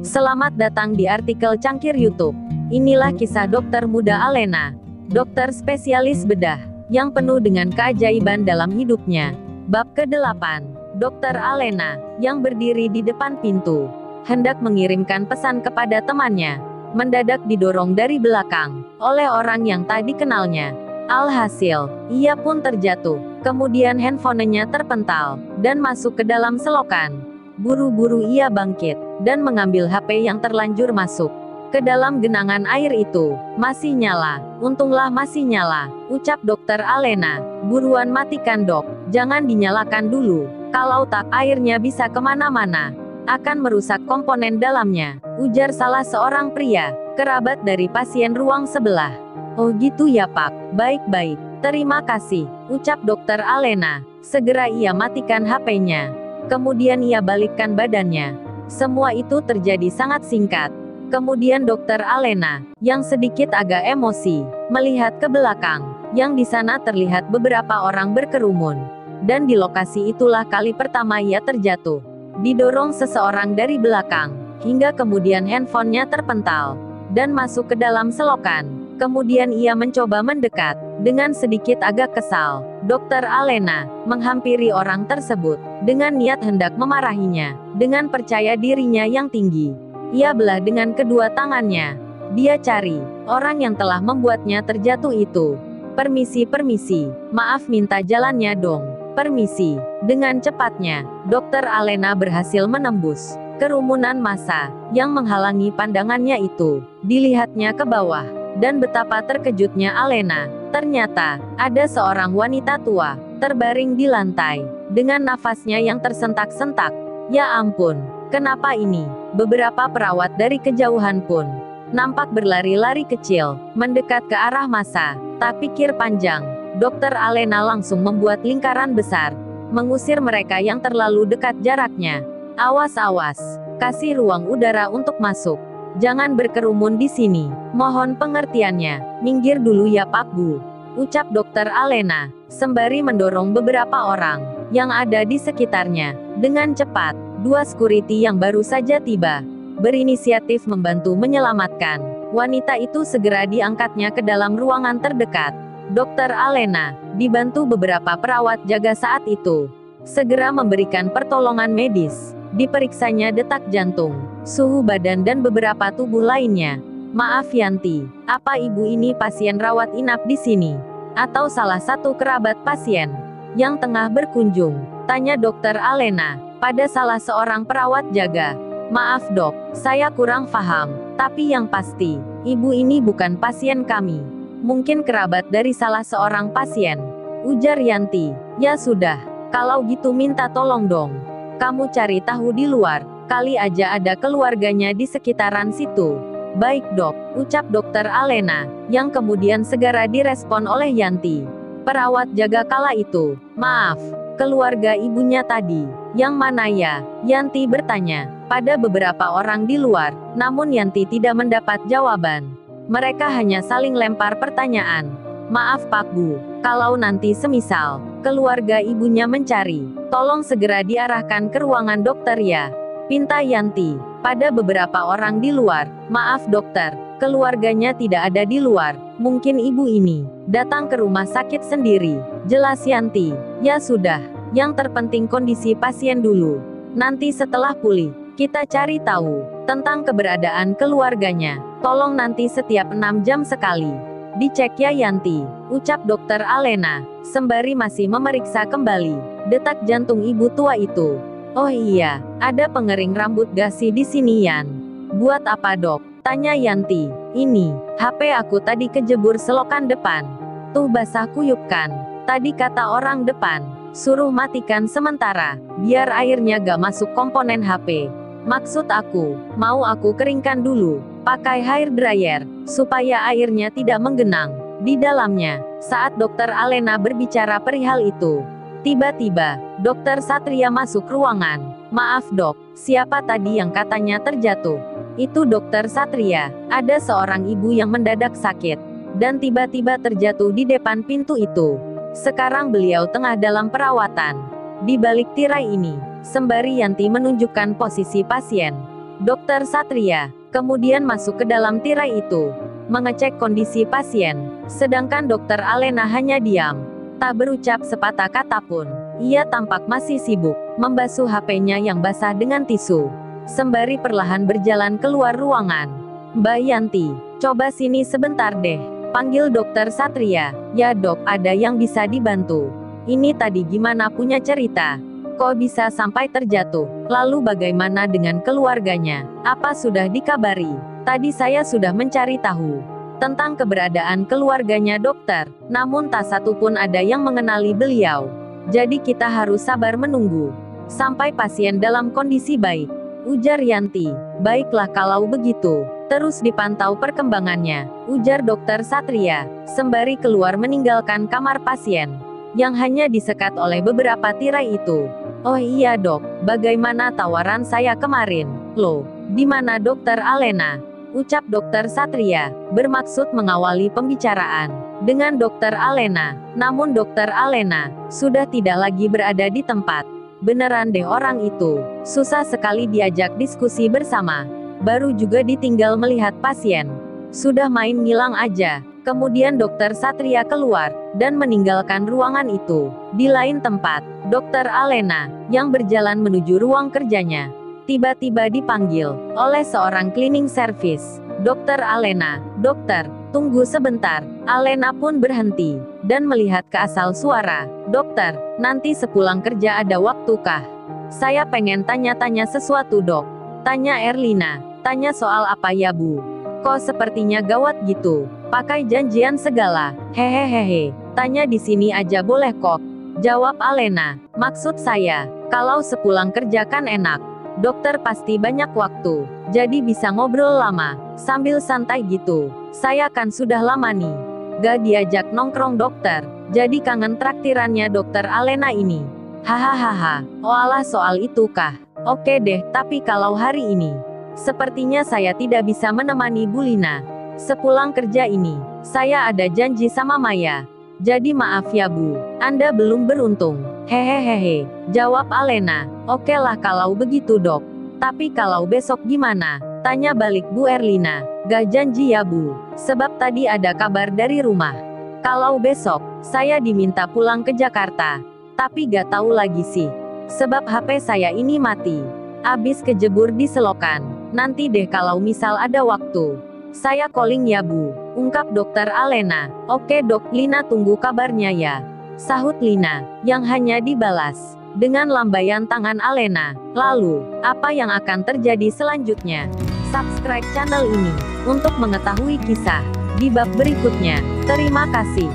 Selamat datang di artikel Cangkir YouTube. Inilah kisah dokter muda Alena, dokter spesialis bedah, yang penuh dengan keajaiban dalam hidupnya. Bab ke-8, Dokter Alena, yang berdiri di depan pintu, hendak mengirimkan pesan kepada temannya. Mendadak didorong dari belakang, oleh orang yang tak dikenalnya. Alhasil, ia pun terjatuh. Kemudian handphonenya terpental, dan masuk ke dalam selokan. Buru-buru ia bangkit, dan mengambil HP yang terlanjur masuk ke dalam genangan air itu. Masih nyala, untunglah masih nyala, ucap dokter Alena. Buruan matikan dok, jangan dinyalakan dulu. Kalau tak, airnya bisa kemana-mana. Akan merusak komponen dalamnya, ujar salah seorang pria, kerabat dari pasien ruang sebelah. Oh gitu ya pak, baik-baik, terima kasih, ucap dokter Alena. Segera ia matikan HP-nya. Kemudian ia balikkan badannya. Semua itu terjadi sangat singkat. Kemudian dokter Alena, yang sedikit agak emosi, melihat ke belakang, yang di sana terlihat beberapa orang berkerumun. Dan di lokasi itulah kali pertama ia terjatuh. Didorong seseorang dari belakang, hingga kemudian handphonenya terpental, dan masuk ke dalam selokan. Kemudian ia mencoba mendekat, dengan sedikit agak kesal. Dokter Alena menghampiri orang tersebut, dengan niat hendak memarahinya. Dengan percaya dirinya yang tinggi, ia belah dengan kedua tangannya. Dia cari orang yang telah membuatnya terjatuh itu. Permisi, maaf minta jalannya dong. Permisi. Dengan cepatnya, dokter Alena berhasil menembus kerumunan massa yang menghalangi pandangannya itu. Dilihatnya ke bawah, dan betapa terkejutnya Alena. Ternyata, ada seorang wanita tua, terbaring di lantai, dengan nafasnya yang tersentak-sentak. Ya ampun, kenapa ini? Beberapa perawat dari kejauhan pun nampak berlari-lari kecil, mendekat ke arah massa. Tak pikir panjang, dokter Alena langsung membuat lingkaran besar, mengusir mereka yang terlalu dekat jaraknya. Awas-awas, kasih ruang udara untuk masuk. Jangan berkerumun di sini. Mohon pengertiannya. Minggir dulu ya Pak Bu, ucap dokter Alena, sembari mendorong beberapa orang yang ada di sekitarnya. Dengan cepat, dua security yang baru saja tiba, berinisiatif membantu menyelamatkan. Wanita itu segera diangkatnya ke dalam ruangan terdekat. Dokter Alena, dibantu beberapa perawat jaga saat itu, segera memberikan pertolongan medis. Diperiksanya detak jantung, suhu badan dan beberapa tubuh lainnya. Maaf Yanti, apa ibu ini pasien rawat inap di sini? Atau salah satu kerabat pasien yang tengah berkunjung? Tanya dokter Alena pada salah seorang perawat jaga. Maaf dok, saya kurang paham, tapi yang pasti, ibu ini bukan pasien kami. Mungkin kerabat dari salah seorang pasien, ujar Yanti. Ya sudah, kalau gitu minta tolong dong. Kamu cari tahu di luar, kali aja ada keluarganya di sekitaran situ. Baik dok, ucap dokter Alena, yang kemudian segera direspon oleh Yanti. Perawat jaga kala itu, maaf, keluarga ibunya tadi, yang mana ya? Yanti bertanya pada beberapa orang di luar, namun Yanti tidak mendapat jawaban. Mereka hanya saling lempar pertanyaan. Maaf Pak Bu, kalau nanti semisal keluarga ibunya mencari, tolong segera diarahkan ke ruangan dokter ya, pinta Yanti pada beberapa orang di luar. Maaf dokter, keluarganya tidak ada di luar, mungkin ibu ini datang ke rumah sakit sendiri, jelas Yanti. Ya sudah, yang terpenting kondisi pasien dulu, nanti setelah pulih, kita cari tahu tentang keberadaan keluarganya. Tolong nanti setiap 6 jam sekali dicek ya Yanti, ucap dokter Alena, sembari masih memeriksa kembali detak jantung ibu tua itu. Oh iya, ada pengering rambut gasi di sini Yan. Buat apa dok? Tanya Yanti. Ini, HP aku tadi kejebur selokan depan. Tuh basah kuyup kan? Tadi kata orang depan, suruh matikan sementara, biar airnya gak masuk komponen HP. Maksud aku, mau aku keringkan dulu, pakai hair dryer, supaya airnya tidak menggenang di dalamnya. Saat dokter Alena berbicara perihal itu, tiba-tiba, dokter Satria masuk ruangan. Maaf dok, siapa tadi yang katanya terjatuh? Itu dokter Satria. Ada seorang ibu yang mendadak sakit, dan tiba-tiba terjatuh di depan pintu itu. Sekarang beliau tengah dalam perawatan di balik tirai ini, sembari Yanti menunjukkan posisi pasien. Dokter Satria kemudian masuk ke dalam tirai itu, mengecek kondisi pasien. Sedangkan Dokter Alena hanya diam, tak berucap sepatah kata pun. Ia tampak masih sibuk membasuh HP-nya yang basah dengan tisu, sembari perlahan berjalan keluar ruangan. "Mbak Yanti, coba sini sebentar deh," panggil Dokter Satria. "Ya dok, ada yang bisa dibantu? Ini tadi gimana punya cerita? Kok bisa sampai terjatuh? Lalu bagaimana dengan keluarganya? Apa sudah dikabari?" "Tadi saya sudah mencari tahu tentang keberadaan keluarganya dokter, namun tak satu pun ada yang mengenali beliau. Jadi kita harus sabar menunggu sampai pasien dalam kondisi baik," ujar Yanti. "Baiklah kalau begitu, terus dipantau perkembangannya," ujar Dokter Satria, sembari keluar meninggalkan kamar pasien yang hanya disekat oleh beberapa tirai itu. "Oh iya dok, bagaimana tawaran saya kemarin?" "Loh, di mana Dokter Alena?" ucap Dokter Satria, bermaksud mengawali pembicaraan dengan Dokter Alena. Namun Dokter Alena sudah tidak lagi berada di tempat. Beneran deh orang itu, susah sekali diajak diskusi bersama. Baru juga ditinggal melihat pasien, sudah main ngilang aja. Kemudian Dokter Satria keluar dan meninggalkan ruangan itu. Di lain tempat, Dokter Alena yang berjalan menuju ruang kerjanya tiba-tiba dipanggil oleh seorang cleaning service. "Dokter Alena, dokter, tunggu sebentar." Alena pun berhenti dan melihat ke asal suara. "Dokter, nanti sepulang kerja ada waktu kah? Saya pengen tanya-tanya sesuatu dok." Tanya Erlina. "Tanya soal apa ya bu? Kok sepertinya gawat gitu? Pakai janjian segala." "Hehehehe, tanya di sini aja boleh kok," jawab Alena. "Maksud saya, kalau sepulang kerja kan enak. Dokter pasti banyak waktu, jadi bisa ngobrol lama, sambil santai gitu. Saya kan sudah lama nih gak diajak nongkrong dokter, jadi kangen traktirannya Dokter Alena ini." "Hahaha, oalah soal itu kah? Oke deh, tapi kalau hari ini, sepertinya saya tidak bisa menemani Bu Lina. Sepulang kerja ini, saya ada janji sama Maya. Jadi maaf ya Bu, Anda belum beruntung." "Hehehehe," jawab Alena. "Oke lah kalau begitu dok. Tapi kalau besok gimana?" tanya balik Bu Erlina. "Gak janji ya Bu, sebab tadi ada kabar dari rumah. Kalau besok, saya diminta pulang ke Jakarta. Tapi gak tahu lagi sih, sebab HP saya ini mati. Abis kejebur di selokan. Nanti deh kalau misal ada waktu, saya calling ya Bu," ungkap Dokter Alena. "Oke dok, Lina tunggu kabarnya ya," sahut Lina, yang hanya dibalas dengan lambaian tangan Alena. Lalu, apa yang akan terjadi selanjutnya? Subscribe channel ini untuk mengetahui kisah di bab berikutnya. Terima kasih.